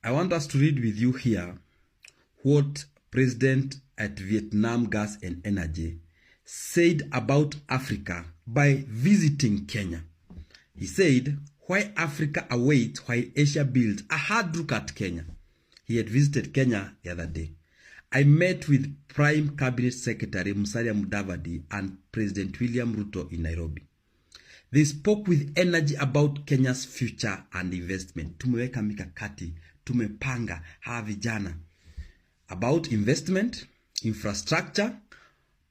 I want us to read with you here what President at Vietnam Gas and Energy said about Africa by visiting Kenya. He said, "Why Africa awaits while Asia builds a hard look at Kenya." He had visited Kenya the other day. "I met with Prime Cabinet Secretary Musalia Mudavadi and President William Ruto in Nairobi. They spoke with energy about Kenya's future and investment." Tumeweka mikakati, tumepanga hawa vijana. About investment, infrastructure,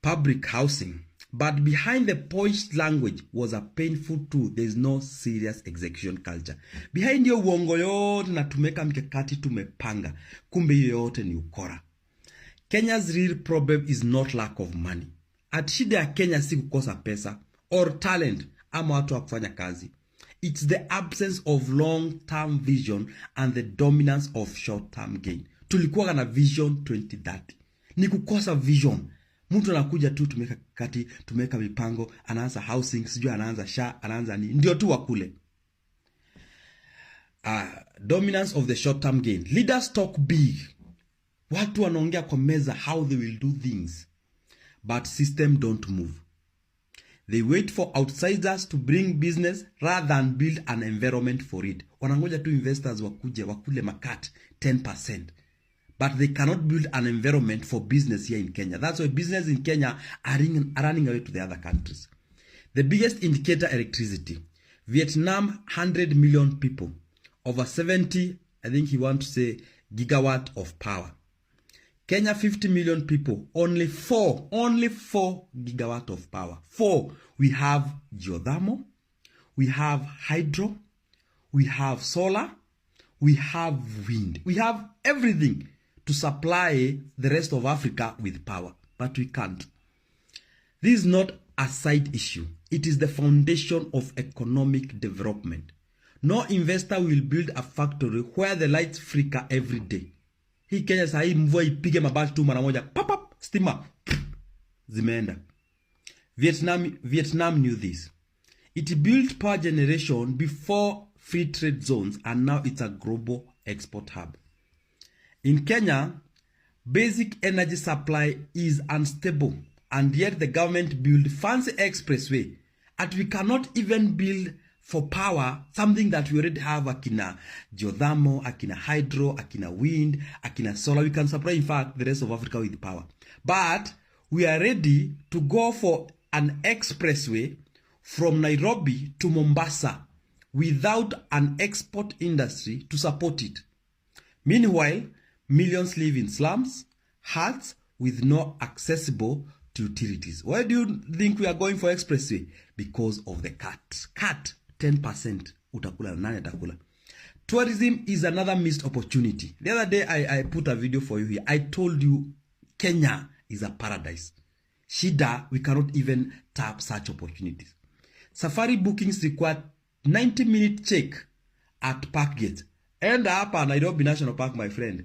public housing. But behind the polished language was a painful truth. There is no serious execution culture. Behind hiyo uongo yote na tumeweka mikakati, tumepanga, kumbe hiyo yote ni ukora. Kenya's real problem is not lack of money. At shida ya Kenya si kukosa pesa or talent ama watu wa kufanya kazi. It's the absence of long-term vision and the dominance of short-term gain. Tulikuwa na vision 2030. Ni kukosa vision. Mtu anakuja tu tumeka kati, tumeka mipango, anaanza housing, sijui anaanza SHA, anaanza ni ndio tu wakule. Dominance of the short-term gain. Leaders talk big. Watu wanaongea kwa meza how they will do things. But system don't move. They wait for outsiders to bring business rather than build an environment for it. Wanangoja tu investors wakuje wakule makat 10%. But they cannot build an environment for business here in Kenya. That's why business in Kenya are running away to the other countries. The biggest indicator, electricity. Vietnam, 100 million people. Over 70, I think he wants to say, gigawatt of power. Kenya, 50 million people, only 4 gigawatt of power. 4. We have geothermal, we have hydro, we have solar, we have wind. We have everything to supply the rest of Africa with power, but we can't. This is not a side issue. It is the foundation of economic development. No investor will build a factory where the lights flicker every day. Hii Kenya saa hii mvua ipige mabati tu mara moja, pop stima zimeenda. Vietnam knew this. It built power generation before free trade zones, and now it's a global export hub. In Kenya, basic energy supply is unstable, and yet the government built fancy expressway, and we cannot even build for power something that we already have. Akina geothermal, akina hydro, akina wind, akina solar. We can supply, in fact, the rest of Africa with power. But we are ready to go for an expressway from Nairobi to Mombasa without an export industry to support it. Meanwhile, millions live in slums, huts with no accessible to utilities. Why do you think we are going for expressway? Because of the cut 10%. Utakula nani atakula? Tourism is another missed opportunity. The other day I put a video for you here. I told you Kenya is a paradise. Shida, we cannot even tap such opportunities. Safari bookings require 90-minute check at park gate. Enda hapa Nairobi National Park, my friend.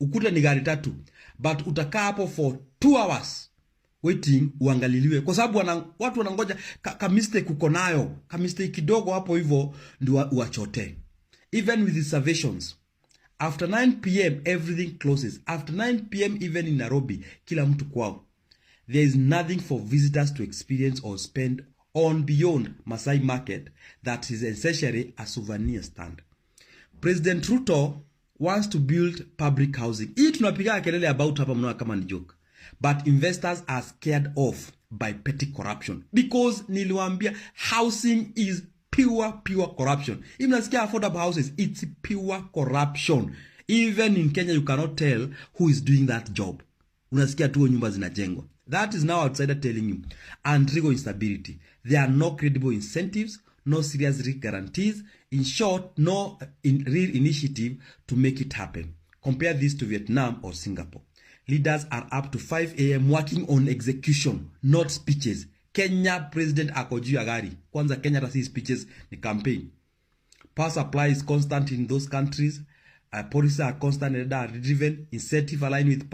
Ukuta ni gari tatu. But utakaa hapo for 2 hours waiting uangaliliwe. Kwa sababu watu wanangoja ka mistake uko nayo. Ka mistake kidogo hapo hivyo ndio uachote. Even with the observations. After 9 p.m. everything closes. After 9 p.m. even in Nairobi, kila mtu kwao. There is nothing for visitors to experience or spend on beyond Masai Market that is essentially a souvenir stand. President Ruto wants to build public housing. Hii tunapiga kelele about hapa mnaona kama ni joke. But investors are scared off by petty corruption. Because niliwaambia housing is pure corruption. Even mnasikia affordable houses, it's pure corruption. Even in Kenya you cannot tell who is doing that job. Unasikia tu nyumba zinajengwa. That is now outsider telling you. And legal instability. There are no credible incentives, no serious risk guarantees. In short, no real initiative to make it happen. Compare this to Vietnam or Singapore. Leaders are up to 5 a.m. working on execution, not speeches. Kenya President ako juu ya gari. Kwanza Kenya hata si speeches, ni campaign. Power supply is constant in those countries. Policies are constant and are driven, incentive aligned with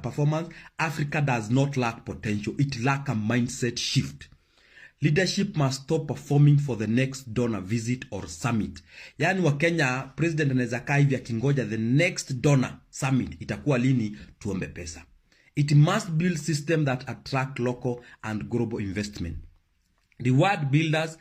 performance. Africa does not lack potential. It lacks a mindset shift. Leadership must stop performing for the next donor visit or summit. Yani wa Kenya, president anaweza kaa hivi akingoja the next donor summit itakuwa lini tuombe pesa. It must build system that attract local and global investment. Reward builders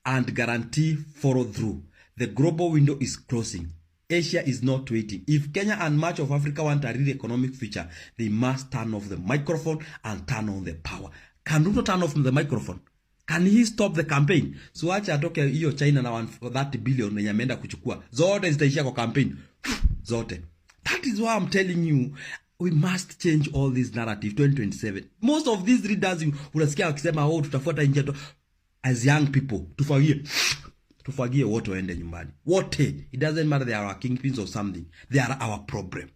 and guarantee follow through. The global window is closing. Asia is not waiting. If Kenya and much of Africa want a real economic future, they must turn off the microphone and turn on the power. Can Ruto turn off the microphone? Can he stop the campaign? So acha atoke hiyo China na 130 billion yenye ameenda kuchukua. Zote zitaishia kwa campaign. Zote. That is why I'm telling you, we must change all this narrative 2027. Most of these readers unasikia wakisema tutafuata nje as young people. Tufagie wote waende nyumbani. Wote. It doesn't matter they are our kingpins or something. They are our problem.